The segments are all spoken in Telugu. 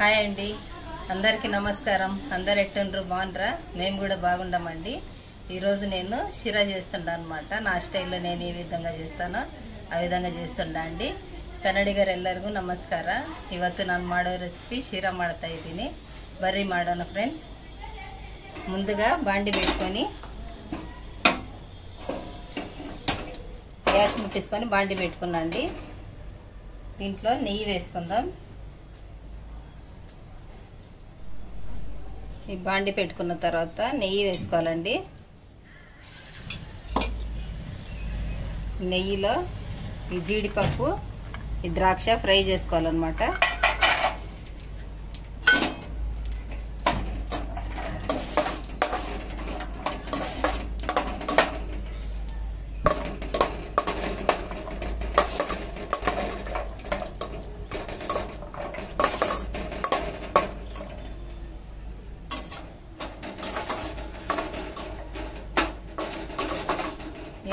హాయ్ అండి, అందరికీ నమస్కారం. అందరు ఎట్టుండ్రు, బాగుండ్రా? మేము కూడా బాగుండమండి. ఈరోజు నేను షిరా చేస్తుండా అనమాట. నా స్టైల్లో నేను ఏ విధంగా చేస్తానో ఆ విధంగా చేస్తుండా ಅಂಡಿ. ಕನ್ನಡಿಗರೆಲ್ಲರಿಗೂ ನಮಸ್ಕಾರ. ಇವತ್ತು ನಾನು ಮಾಡೋ ರೆಸಿಪಿ ಶಿರಾ ಮಾಡ್ತಾ ಇದ್ದೀನಿ. ಬರ್ರಿ ಮಾಡೋಣ ಫ್ರೆಂಡ್ಸ್. ముందుగా బాండి పెట్టుకొని గ్యాస్ ముట్టించుకొని బాండి పెట్టుకున్నాండి. దీంట్లో నెయ్యి వేసుకుందాం. ఈ బాండి పెట్టుకున్న తర్వాత నెయ్యి వేసుకోవాలండి. నెయ్యిలో ఈ జీడిపప్పు, ఈ ద్రాక్ష ఫ్రై చేసుకోవాలన్నమాట.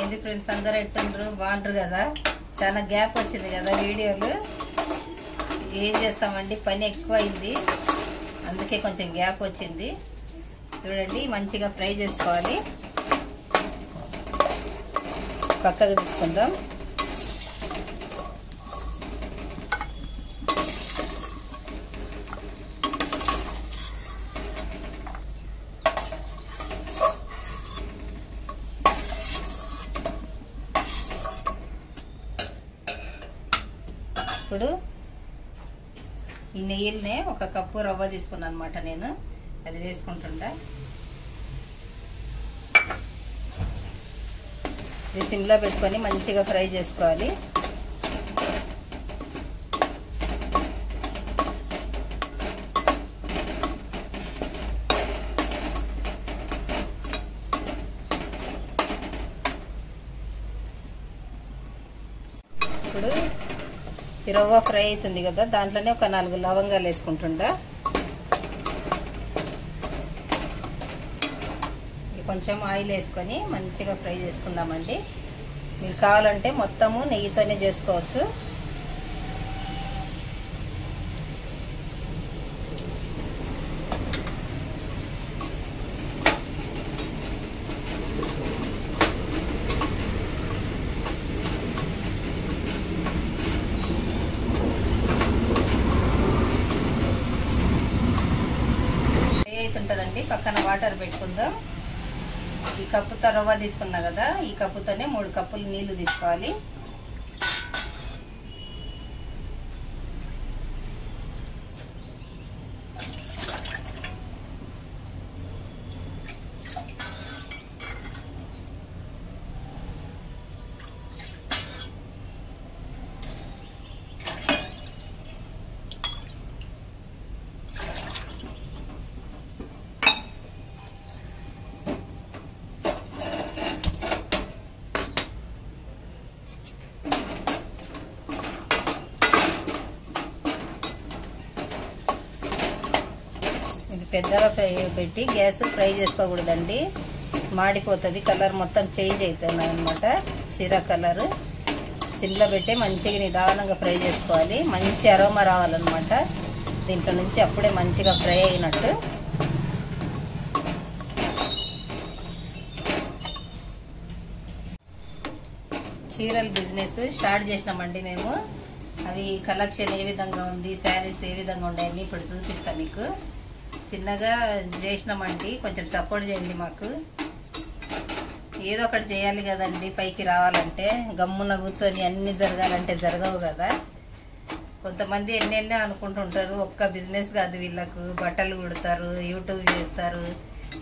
ఏంది ఫ్రెండ్స్, అందరూ ఎట్టుండ్రు, బాగుండ్రు కదా? చాలా గ్యాప్ వచ్చింది కదా వీడియోలు. ఏం చేస్తామండి, పని ఎక్కువ అయింది, అందుకే కొంచెం గ్యాప్ వచ్చింది. చూడండి, మంచిగా ఫ్రై చేసుకోవాలి. పక్కకు తీసుకుందాం. ఇప్పుడు ఈ నెయ్యిల్నే ఒక కప్పు రవ్వ తీసుకున్నాను అనమాట. నేను అది వేసుకుంటుంటా. ఇది సిమ్లో పెట్టుకొని మంచిగా ఫ్రై చేసుకోవాలి. ఇప్పుడు ఈ రవ్వ ఫ్రై అవుతుంది కదా, దాంట్లోనే ఒక 4 లవంగాలు వేసుకుంటుండా. కొంచెం ఆయిల్ వేసుకొని మంచిగా ఫ్రై చేసుకుందామండి. మీరు కావాలంటే మొత్తము నెయ్యితోనే చేసుకోవచ్చు. ఉంటుందండి. పక్కన వాటర్ పెట్టుకుందాం. ఈ కప్పుతో రవ్వ తీసుకున్నా కదా, ఈ కప్పుతోనే 3 కప్పులు నీళ్లు తీసుకోవాలి. ఇది పెద్దగా పెట్టి గ్యాస్ ఫ్రై చేసుకోకూడదండి, మాడిపోతుంది. కలర్ మొత్తం చేంజ్ అవుతుంది అన్నమాట. షిరా కలరు సిమ్లో పెట్టి మంచిగా నిదానంగా ఫ్రై చేసుకోవాలి. మంచి అరోమా రావాలన్నమాట దీంట్లో నుంచి, అప్పుడే మంచిగా ఫ్రై అయినట్టు. చీరల బిజినెస్ స్టార్ట్ చేసినామండి మేము. అవి కలెక్షన్ ఏ విధంగా ఉంది, శారీస్ ఏ విధంగా ఉన్నాయని ఇప్పుడు చూపిస్తాను మీకు. చిన్నగా చేసినామండి, కొంచెం సపోర్ట్ చేయండి మాకు. ఏదో ఒకటి చేయాలి కదండి, పైకి రావాలంటే. గమ్మున కూర్చొని అన్నీ జరగాలంటే జరగవు కదా. కొంతమంది ఎన్నెన్నో అనుకుంటుంటారు. ఒక్క బిజినెస్ కాదు వీళ్ళకు. బట్టలు కుడతారు, యూట్యూబ్ చేస్తారు,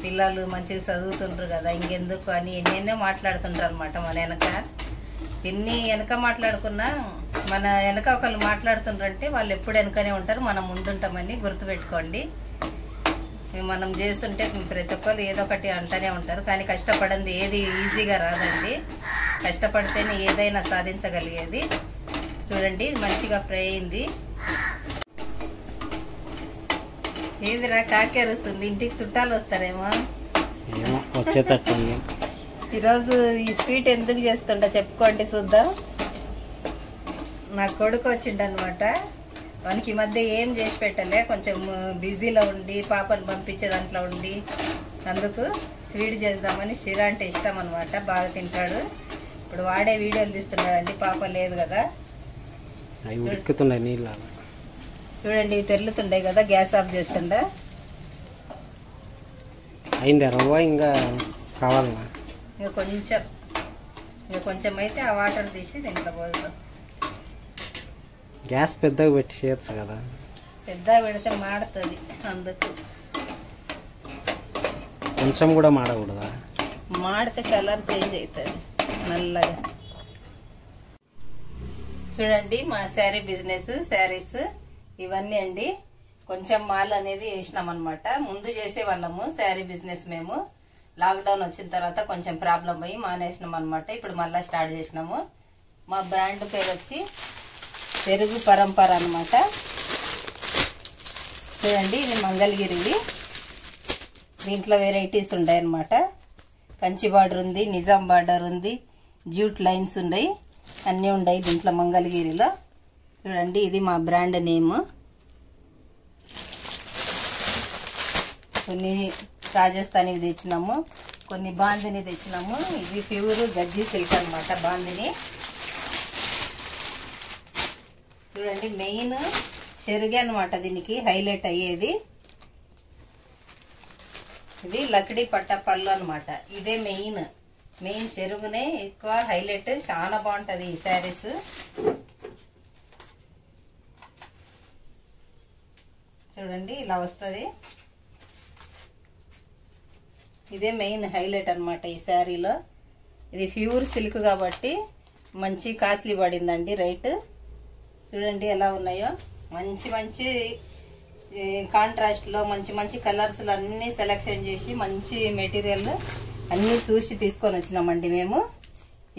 పిల్లలు మంచిగా చదువుతుంటారు కదా, ఇంకెందుకు అని ఎన్నెన్నో మాట్లాడుతుంటారు అనమాట. మన వెనక ఎన్ని వెనక మాట్లాడుకున్నా, మన వెనక ఒకళ్ళు మాట్లాడుతుంటారంటే వాళ్ళు ఎప్పుడు వెనకనే ఉంటారు, మనం ముందుంటామని గుర్తుపెట్టుకోండి. మనం చేస్తుంటే ప్రతి ఒక్కరు ఏదో ఒకటి అంటూనే ఉంటారు, కానీ కష్టపడింది ఏది ఈజీగా రాదండి. కష్టపడితేనే ఏదైనా సాధించగలిగేది. చూడండి, మంచిగా ఫ్రై అయింది. ఏదిరా కాకేరుస్తుంది, ఇంటికి చుట్టాలు వస్తారేమో. ఈరోజు ఈ స్వీట్ ఎందుకు చేస్తుంటా చెప్పుకోండి చూద్దాం. నా కొడుకు వచ్చిండనమాట. వానికి ఈ మధ్య ఏం చేసి పెట్టలే, కొంచెం బిజీలో ఉండి పాపను పంపించే దాంట్లో ఉండి, అందుకు స్వీట్ చేద్దామని. షిరా అంటే ఇష్టం అనమాట, బాగా తింటాడు. ఇప్పుడు వాడే వీడియోలు తీస్తున్నాడండి, పాప లేదు కదా. చూడండి తెరులుతుండే కదా, గ్యాస్ ఆఫ్ చేస్తుండే. అయిందా రవ్వ? ఇంకా కావాలన్నా? ఇంకా కొంచెం అయితే ఆ వాటర్ తీసి దీంట్లో పోతాం. గ్యాస్ పెద్దగా పెట్టి చేయొచ్చు కదా. పెద్దగా పెడితే మాడుతుంది, అందుకు. కొంచెం కూడా మాడకూడదా? మాడితే కలర్ చేంజ్ అవుతుంది నల్లగా. చూడండి మా శారీ బిజినెస్, శారీస్ ఇవన్నీ అండి. కొంచెం మాల్ అనేది వేసినాం అనమాట. ముందు చేసేవాళ్ళము శారీ బిజినెస్ మేము. లాక్డౌన్ వచ్చిన తర్వాత కొంచెం ప్రాబ్లం అయ్యి మానేసినాం అనమాట. ఇప్పుడు మళ్ళీ స్టార్ట్ చేసినాము. మా బ్రాండ్ పేరు వచ్చి చెరుగు పరంపర అనమాట. చూడండి ఇది మంగళగిరివి. దీంట్లో వెరైటీస్ ఉన్నాయి అన్నమాట. కంచి బార్డర్ ఉంది, నిజాం బార్డర్ ఉంది, జ్యూట్ లైన్స్ ఉన్నాయి, అన్నీ ఉన్నాయి దీంట్లో మంగళగిరిలో. చూడండి ఇది మా బ్రాండ్ నేమ్. కొన్ని రాజస్థానీ తెచ్చినాము, కొన్ని బాందిని తెచ్చినాము. ఇది ప్యూర్ గజ్జి సిల్క్ అనమాట బాందిని. చూడండి మెయిన్ చెరుగే అనమాట దీనికి హైలైట్ అయ్యేది. ఇది లక్డీ పట్ట పళ్ళు అనమాట. ఇదే మెయిన్ చెరుగునే ఎక్కువ హైలైట్. చాలా బాగుంటది ఈ శారీస్. చూడండి ఇలా వస్తుంది. ఇదే మెయిన్ హైలైట్ అనమాట ఈ శారీలో. ఇది ప్యూర్ సిల్క్ కాబట్టి మంచి కాస్ట్లీ పడిందండి రేట్. చూడండి ఎలా ఉన్నాయో, మంచి కాంట్రాస్ట్లో మంచి కలర్స్లో అన్నీ సెలెక్షన్ చేసి మంచి మెటీరియల్ అన్నీ చూసి తీసుకొని వచ్చినామండి మేము.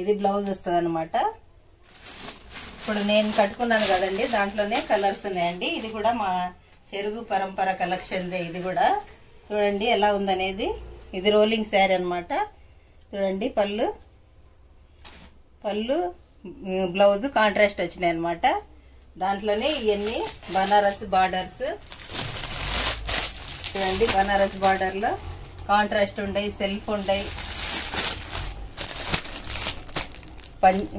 ఇది బ్లౌజ్ వస్తుంది అనమాట. ఇప్పుడు నేను కట్టుకున్నాను కదండి, దాంట్లోనే కలర్స్ ఉన్నాయండి. ఇది కూడా మా చెరుగు పరంపర కలెక్షన్దే. ఇది కూడా చూడండి ఎలా ఉందనేది. ఇది రోలింగ్ శారీ అనమాట. చూడండి పళ్ళు బ్లౌజ్ కాంట్రాస్ట్ వచ్చినాయి అనమాట. దాంట్లోనే ఇవన్నీ బనారస్ బార్డర్స్. చూడండి బనారస్ బార్డర్లో కాంట్రాస్ట్ ఉండయి, సెల్ఫ్ ఉండయి.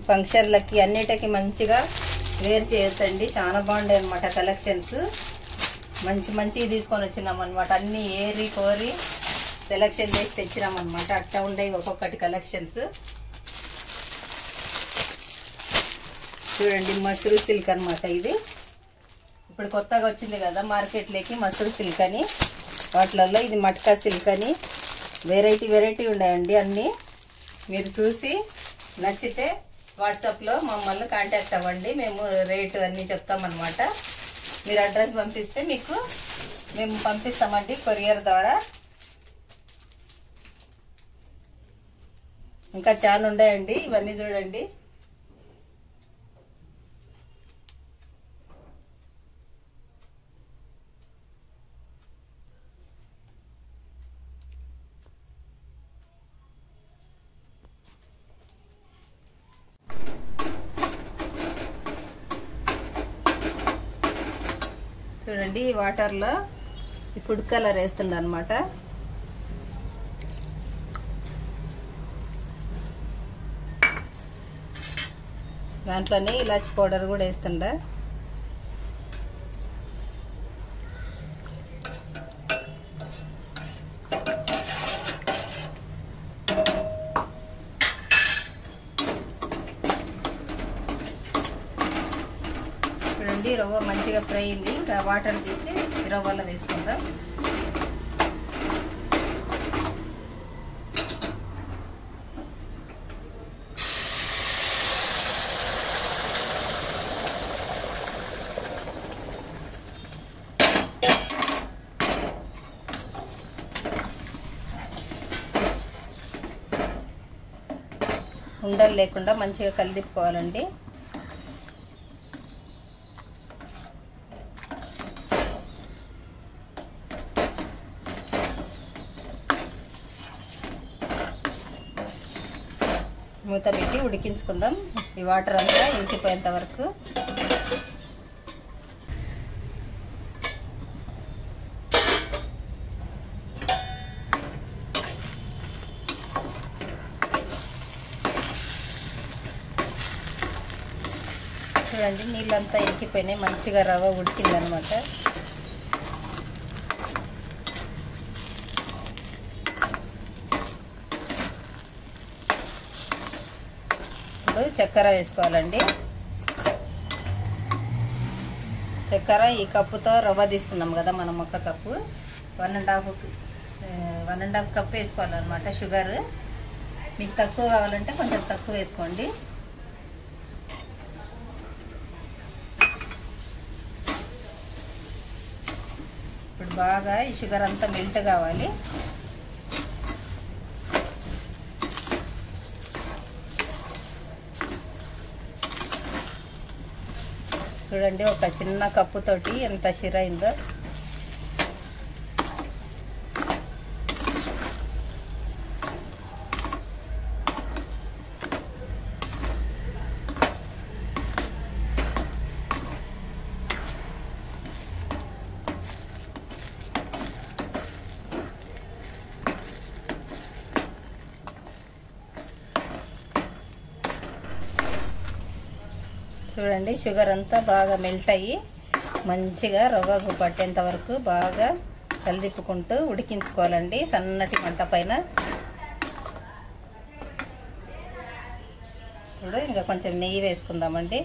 ఫంక్షన్లకి అన్నిటికీ మంచిగా వేర్ చేయొచ్చండి. చాలా బాగుంటాయి అనమాట కలెక్షన్స్. మంచి తీసుకొని వచ్చినాం అనమాట. అన్ని ఏరి కోరి సెలెక్షన్ చేసి తెచ్చినాం అనమాట. అట్టా ఉండేవి ఒక్కొక్కటి కలెక్షన్స్. చూడండి మసూరు సిల్క్ అనమాట. ఇది ఇప్పుడు కొత్తగా వచ్చింది కదా మార్కెట్లోకి, మసూరు సిల్క్ అని. వాటిలలో ఇది మట్కా సిల్క్ అని వెరైటీ ఉన్నాయండి అన్నీ. మీరు చూసి నచ్చితే వాట్సాప్లో మమ్మల్ని కాంటాక్ట్ అవ్వండి. మేము రేటు అన్నీ చెప్తామన్నమాట. మీరు అడ్రస్ పంపిస్తే మీకు మేము పంపిస్తామండి కొరియర్ ద్వారా. ఇంకా చాలా ఉన్నాయండి, ఇవన్నీ చూడండి. చూడండి వాటర్లో ఫుడ్ కలర్ వేస్తుండ అనమాట. దాంట్లోనే ఇలాచి పౌడర్ కూడా వేస్తుండ. చూడండి రవ్వ మంచిగా ఫ్రై అయింది. ఇంకా వాటర్ తీసి రవ్వలో వేసుకుందాం. ఉండలు లేకుండా మంచిగా కలిదిప్పుకోవాలండి. మూత పెట్టి ఉడికించుకుందాం ఈ వాటర్ అంతా ఇంకిపోయేంత వరకు. చూడండి నీళ్ళంతా ఎక్కిపోయినాయి, మంచిగా రవ్వ ఉడికిందనమాట. ఇప్పుడు చక్కెర వేసుకోవాలండి. చక్కెర ఈ కప్పుతో రవ్వ తీసుకున్నాం కదా మనం, ఒక కప్పు 1.5 కప్ వేసుకోవాలన్నమాట షుగర్. మీకు తక్కువ కావాలంటే కొంచెం తక్కువ వేసుకోండి. ఇప్పుడు బాగా ఈ షుగర్ అంతా మెల్ట్ కావాలి. చూడండి ఒక చిన్న కప్పుతోటి ఎంత షిర అయిందో. చూడండి షుగర్ అంతా బాగా మెల్ట్ అయ్యి మంచిగా రవ్వకు పట్టేంత వరకు బాగా కలిదిప్పుకుంటూ ఉడికించుకోవాలండి సన్నటి మంట పైన. ఇప్పుడు ఇంకా కొంచెం నెయ్యి వేసుకుందామండి.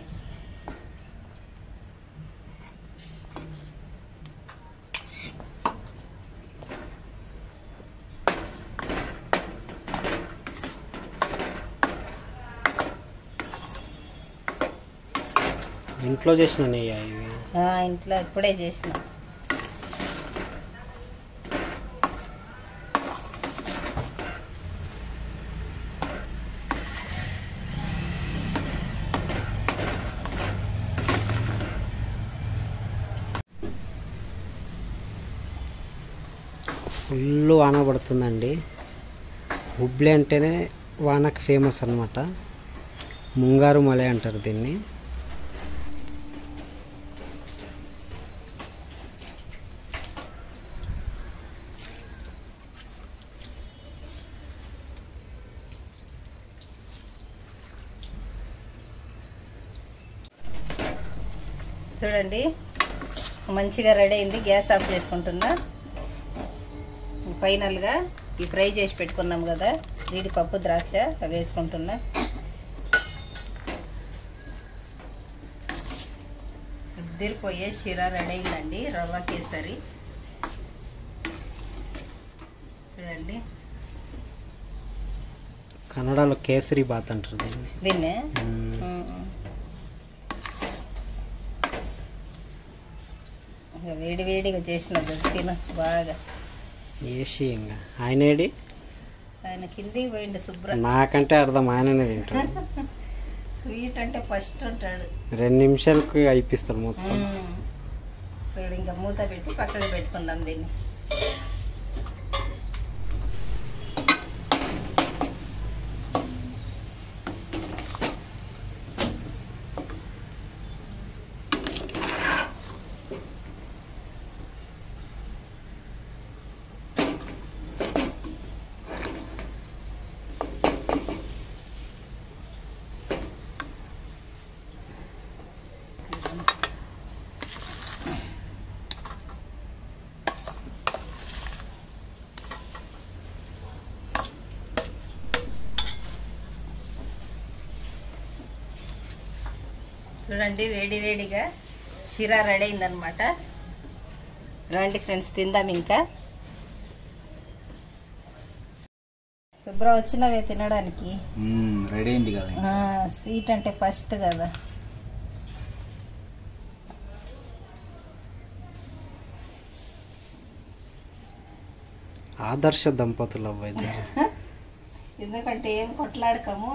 ఇంట్లో చేసిన నెయ్యి ఇది? ఇంట్లో ఇప్పుడే చేసిన. ఫుల్ వాన పడుతుందండి. హుబ్లీ అంటేనే వానకి ఫేమస్ అన్నమాట. ముంగారు మలై అంటారు దీన్ని. చూడండి మంచిగా రెడీ అయింది. గ్యాస్ ఆఫ్ చేసుకుంటున్నా. ఫైనల్గా ఈ ఫ్రై చేసి పెట్టుకున్నాం కదా జీడిపప్పు ద్రాక్ష అవి వేసుకుంటున్నా. ఉద్దిరిపోయే షిరా రెడీ అయిందండి, రవ్వ కేసరి. చూడండి కన్నడలో కేసరి బాత్ అంటారు దీన్నే. వేడి వేడిగా చేసినది తిను బాగా వేసి. ఇంకా ఆయనేడి? ఆయన కిందికి పోయిండు శుభ్రం. నాకంటే అర్థం ఆయననే తింటాడు. స్వీట్ అంటే ఫస్ట్ ఉంటాడు. 2 నిమిషాలకు అయిపిస్తాడు మొత్తం. చూడు ఇంకా మూత పెట్టి పక్కకు పెట్టుకుందాం దీన్ని. చూడండి వేడి వేడిగా షిరా రెడీ అయిందనమాట. రండి ఫ్రెండ్స్ తిందాం. ఇంకా శుభ్రం వచ్చినవే తినడానికి. రెడీ అయింది కదా. స్వీట్ అంటే ఫస్ట్ కదా. ఆదర్శ దంపతులు అబ్బాయి. ఎందుకంటే ఏం కొట్లాడకము.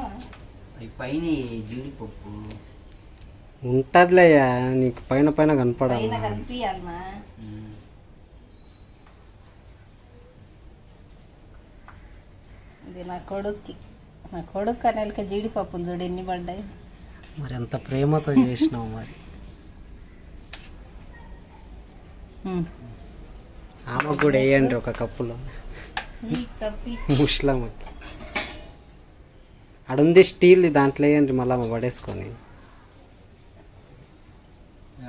పైన జీడిపప్పు ఉంటదిలేయా, నీకు పైన పైన కనపడాలి. కనిపించాలన్నా. ఇది నా కొడుకు అనేక జీడిపప్పులు చూడు ఎన్ని పడ్డాయి. మరి ఎంత ప్రేమతో చేసినావు మరి. ఆమెకు కూడా వేయండి ఒక కప్పులో. ముస్లామకి అడుంది స్టీల్, దాంట్లో వేయండి మళ్ళీ పడేసుకొని.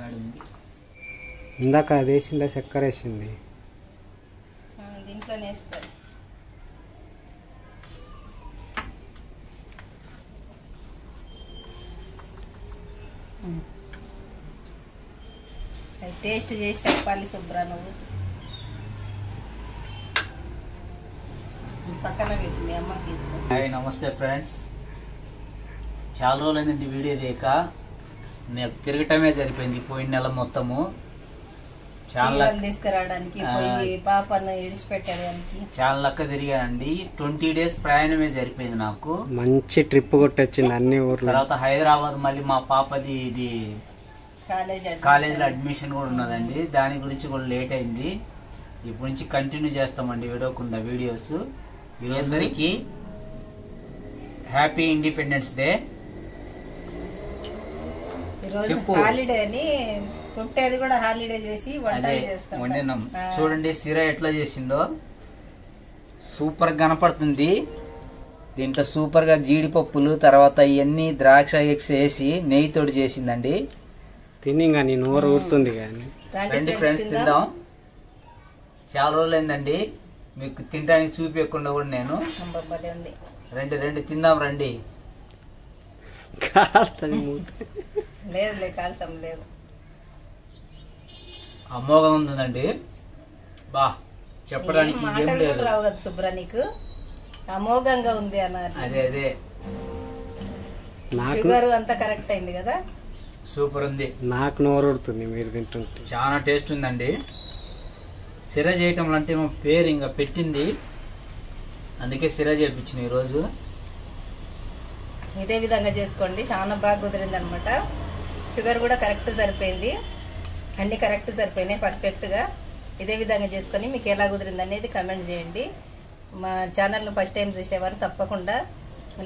ఆడుంది. ఇందాక అది వేసిందా చక్కెర వేసింది? దీంట్లోనే వేస్తారు. అది టేస్ట్ చేసి చెప్పాలి శుభ్రా నువ్వు. పక్కన పెట్టి మీ అమ్మకి ఇస్తా. హాయ్, నమస్తే ఫ్రెండ్స్. చాలా రోజులైందండి వీడియో దేక. నాకు తిరగటమే సరిపోయింది పోయిన నెల మొత్తము. చాలా తీసుకురావడానికి పోయి పాపను ఇడిచిపెట్టడానికి చాలా లక్క తిరిగానండి. 20 days ప్రయాణమే సరిపోయింది నాకు. మంచి ట్రిప్ కొట్టొచ్చింది అన్ని ఊర్లు. తర్వాత హైదరాబాద్ మళ్ళీ మా పాపది ఇది కాలేజీలో అడ్మిషన్ కూడా ఉన్నదండి. దాని గురించి కూడా లేట్ అయింది. ఇప్పటి నుంచి కంటిన్యూ చేస్తామండి విడవకుండా వీడియోస్. ఈరోజు వరకు హ్యాపీ ఇండిపెండెన్స్ డే. చెప్పు. హాలిడే అని పుట్టేది కూడా హాలిడే చేసి వండినాం. చూడండి సిరా ఎట్లా చేసిందో, సూపర్ కనపడుతుంది. దీంట్లో సూపర్ గా జీడిపప్పులు తర్వాత ఇవన్నీ ద్రాక్ష వేసి నెయ్యితోటి చేసిందండి. తిని కానీ నోరు ఊరుతుంది కానీ. రండి ఫ్రెండ్స్ తిందాం. చాలా రోజులైందండి మీకు తినడానికి చూపించకుండా కూడా నేను. రండి తిందాం రండి. లేదు కాల్తం లేదు. అమోఘంగా ఉందండి. బా చెప్పడానికి ఏం లేదు. రావు కదా శుభ్ర నీకు. అమోఘంగా ఉంది అన్నారు. అదే షుగర్ అంతా కరెక్ట్ అయింది కదా. సూపర్ ఉంది. నాకు నోరు ఊరుతుంది మీరు తింటుంటే. చాలా టేస్ట్ ఉందండి. సిరా చేయటం అంటే మా పేరు ఇంకా పెట్టింది, అందుకే సిరా చేయించిన ఈరోజు. ఇదే విధంగా చేసుకోండి, చాలా బాగా కుదిరింది అనమాట. షుగర్ కూడా కరెక్ట్ సరిపోయింది, అన్ని కరెక్ట్ సరిపోయినాయి పర్ఫెక్ట్గా. ఇదే విధంగా చేసుకొని మీకు ఎలా కుదిరింది అనేది కమెంట్ చేయండి. మా ఛానల్ను ఫస్ట్ టైం చూసేవారు తప్పకుండా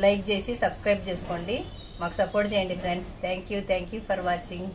లైక్ చేసి సబ్స్క్రైబ్ చేసుకోండి. మాకు సపోర్ట్ చేయండి friends. Thank you for watching.